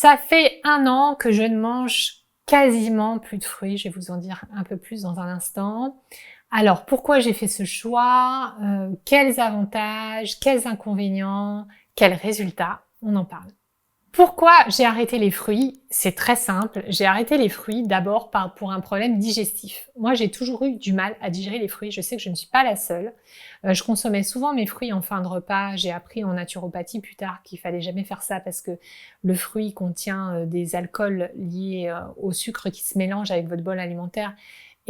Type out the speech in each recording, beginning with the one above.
Ça fait 1 an que je ne mange quasiment plus de fruits. Je vais vous en dire un peu plus dans un instant. Alors, pourquoi j'ai fait ce choix? Quels avantages? Quels inconvénients? Quels résultats? On en parle. Pourquoi j'ai arrêté les fruits? C'est très simple. J'ai arrêté les fruits d'abord pour un problème digestif. Moi, j'ai toujours eu du mal à digérer les fruits. Je sais que je ne suis pas la seule. Je consommais souvent mes fruits en fin de repas. J'ai appris en naturopathie plus tard qu'il fallait jamais faire ça parce que le fruit contient des alcools liés au sucre qui se mélange avec votre bol alimentaire.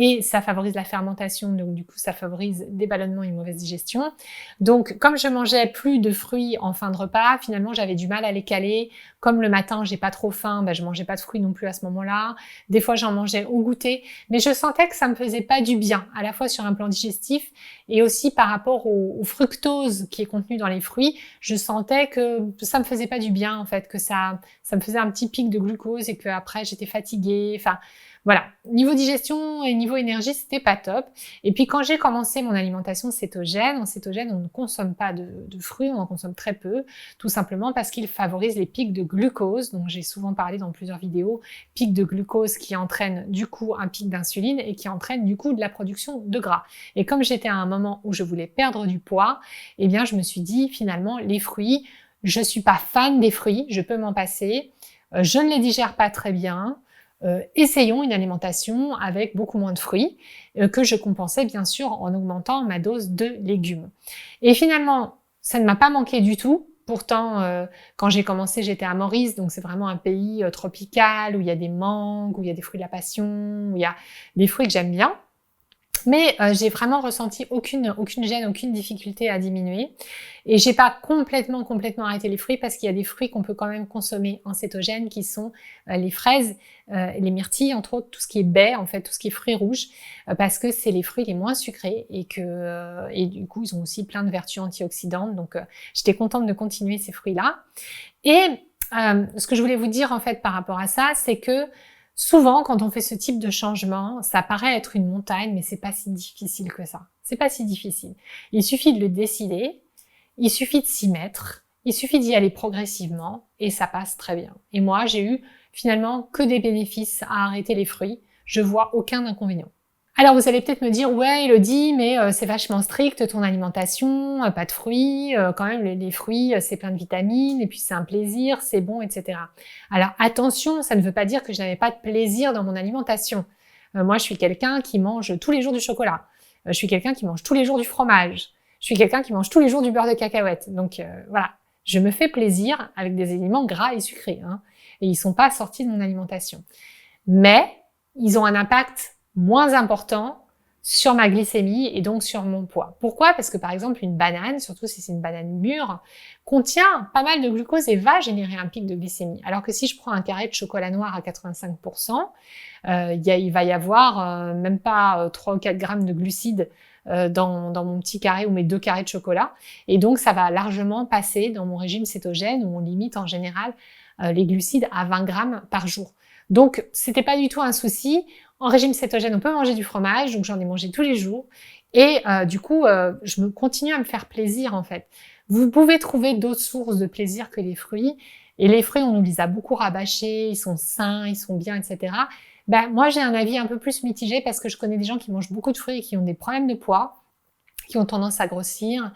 Et ça favorise la fermentation, donc du coup ça favorise des ballonnements et une mauvaise digestion. Donc comme je mangeais plus de fruits en fin de repas, finalement j'avais du mal à les caler. Comme le matin j'ai pas trop faim, je mangeais pas de fruits non plus à ce moment-là. Des fois j'en mangeais au goûter, mais je sentais que ça me faisait pas du bien, à la fois sur un plan digestif et aussi par rapport au fructose qui est contenu dans les fruits. Je sentais que ça me faisait pas du bien en fait, que ça me faisait un petit pic de glucose et que après j'étais fatiguée. Enfin voilà, niveau digestion et niveau énergie, c'était pas top. Et puis quand j'ai commencé mon alimentation cétogène, en cétogène, on ne consomme pas de fruits, on en consomme très peu, tout simplement parce qu'ils favorisent les pics de glucose. Donc j'ai souvent parlé dans plusieurs vidéos, pics de glucose qui entraînent du coup un pic d'insuline et qui entraînent du coup de la production de gras. Et comme j'étais à un moment où je voulais perdre du poids, eh bien je me suis dit finalement les fruits, je suis pas fan des fruits, je peux m'en passer, je ne les digère pas très bien. Essayons une alimentation avec beaucoup moins de fruits, que je compensais bien sûr en augmentant ma dose de légumes. Et finalement, ça ne m'a pas manqué du tout. Pourtant, quand j'ai commencé, j'étais à Maurice, donc c'est vraiment un pays tropical, où il y a des mangues, où il y a des fruits de la passion, où il y a des fruits que j'aime bien. Mais j'ai vraiment ressenti aucune gêne, aucune difficulté à diminuer. Et j'ai pas complètement arrêté les fruits parce qu'il y a des fruits qu'on peut quand même consommer en cétogène qui sont les fraises, les myrtilles, entre autres, tout ce qui est baies, en fait, tout ce qui est fruits rouges, parce que c'est les fruits les moins sucrés et du coup, ils ont aussi plein de vertus antioxydantes. Donc, j'étais contente de continuer ces fruits-là. Et ce que je voulais vous dire, en fait, par rapport à ça, c'est que souvent, quand on fait ce type de changement, ça paraît être une montagne, mais c'est pas si difficile que ça. C'est pas si difficile. Il suffit de le décider, il suffit de s'y mettre, il suffit d'y aller progressivement, et ça passe très bien. Et moi, j'ai eu finalement que des bénéfices à arrêter les fruits. Je vois aucun inconvénient. Alors vous allez peut-être me dire, ouais Elodie, mais c'est vachement strict ton alimentation, pas de fruits, quand même les fruits c'est plein de vitamines, et puis c'est un plaisir, c'est bon, etc. Alors attention, ça ne veut pas dire que je n'avais pas de plaisir dans mon alimentation. Moi je suis quelqu'un qui mange tous les jours du chocolat, je suis quelqu'un qui mange tous les jours du fromage, je suis quelqu'un qui mange tous les jours du beurre de cacahuète. Donc voilà, je me fais plaisir avec des aliments gras et sucrés, hein, et ils sont pas sortis de mon alimentation. Mais ils ont un impact moins important sur ma glycémie et donc sur mon poids. Pourquoi? Parce que par exemple une banane, surtout si c'est une banane mûre, contient pas mal de glucose et va générer un pic de glycémie. Alors que si je prends un carré de chocolat noir à 85%, il va y avoir même pas 3 ou 4 grammes de glucides dans mon petit carré ou mes 2 carrés de chocolat. Et donc ça va largement passer dans mon régime cétogène où on limite en général les glucides à 20 grammes par jour. Donc, c'était pas du tout un souci. En régime cétogène, on peut manger du fromage, donc j'en ai mangé tous les jours. Et du coup, je continue à me faire plaisir, en fait. Vous pouvez trouver d'autres sources de plaisir que les fruits. Et les fruits, on nous les a beaucoup rabâchés, ils sont sains, ils sont bien, etc. Moi, j'ai un avis un peu plus mitigé parce que je connais des gens qui mangent beaucoup de fruits et qui ont des problèmes de poids, qui ont tendance à grossir,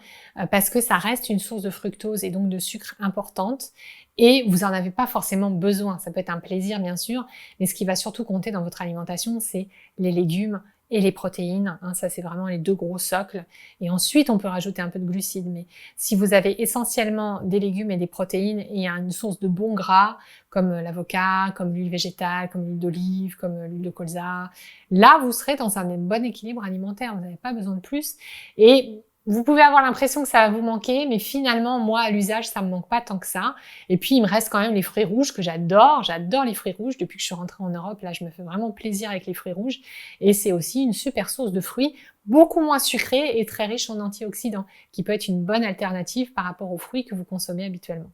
parce que ça reste une source de fructose et donc de sucre importante. Et vous en avez pas forcément besoin. Ça peut être un plaisir, bien sûr, mais ce qui va surtout compter dans votre alimentation, c'est les légumes et les protéines. Hein, ça, c'est vraiment les 2 gros socles. Et ensuite, on peut rajouter un peu de glucides. Mais si vous avez essentiellement des légumes et des protéines et une source de bons gras, comme l'avocat, comme l'huile végétale, comme l'huile d'olive, comme l'huile de colza, là, vous serez dans un bon équilibre alimentaire. Vous n'avez pas besoin de plus. Et vous pouvez avoir l'impression que ça va vous manquer, mais finalement, moi, à l'usage, ça me manque pas tant que ça. Et puis, il me reste quand même les fruits rouges que j'adore. J'adore les fruits rouges. Depuis que je suis rentrée en Europe, là, je me fais vraiment plaisir avec les fruits rouges. Et c'est aussi une super source de fruits, beaucoup moins sucrés et très riche en antioxydants, qui peut être une bonne alternative par rapport aux fruits que vous consommez habituellement.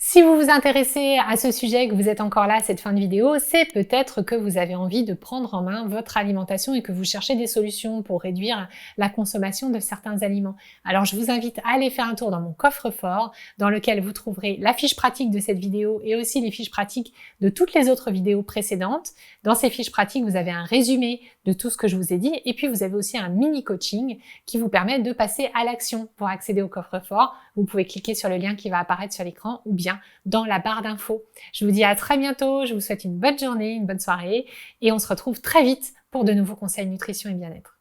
Si vous vous intéressez à ce sujet, que vous êtes encore là à cette fin de vidéo, c'est peut-être que vous avez envie de prendre en main votre alimentation et que vous cherchez des solutions pour réduire la consommation de certains aliments. Alors je vous invite à aller faire un tour dans mon coffre-fort dans lequel vous trouverez la fiche pratique de cette vidéo et aussi les fiches pratiques de toutes les autres vidéos précédentes. Dans ces fiches pratiques, vous avez un résumé de tout ce que je vous ai dit et puis vous avez aussi un mini coaching qui vous permet de passer à l'action. Pour accéder au coffre-fort, vous pouvez cliquer sur le lien qui va apparaître sur l'écran ou bien dans la barre d'infos. Je vous dis à très bientôt, je vous souhaite une bonne journée, une bonne soirée et on se retrouve très vite pour de nouveaux conseils nutrition et bien-être.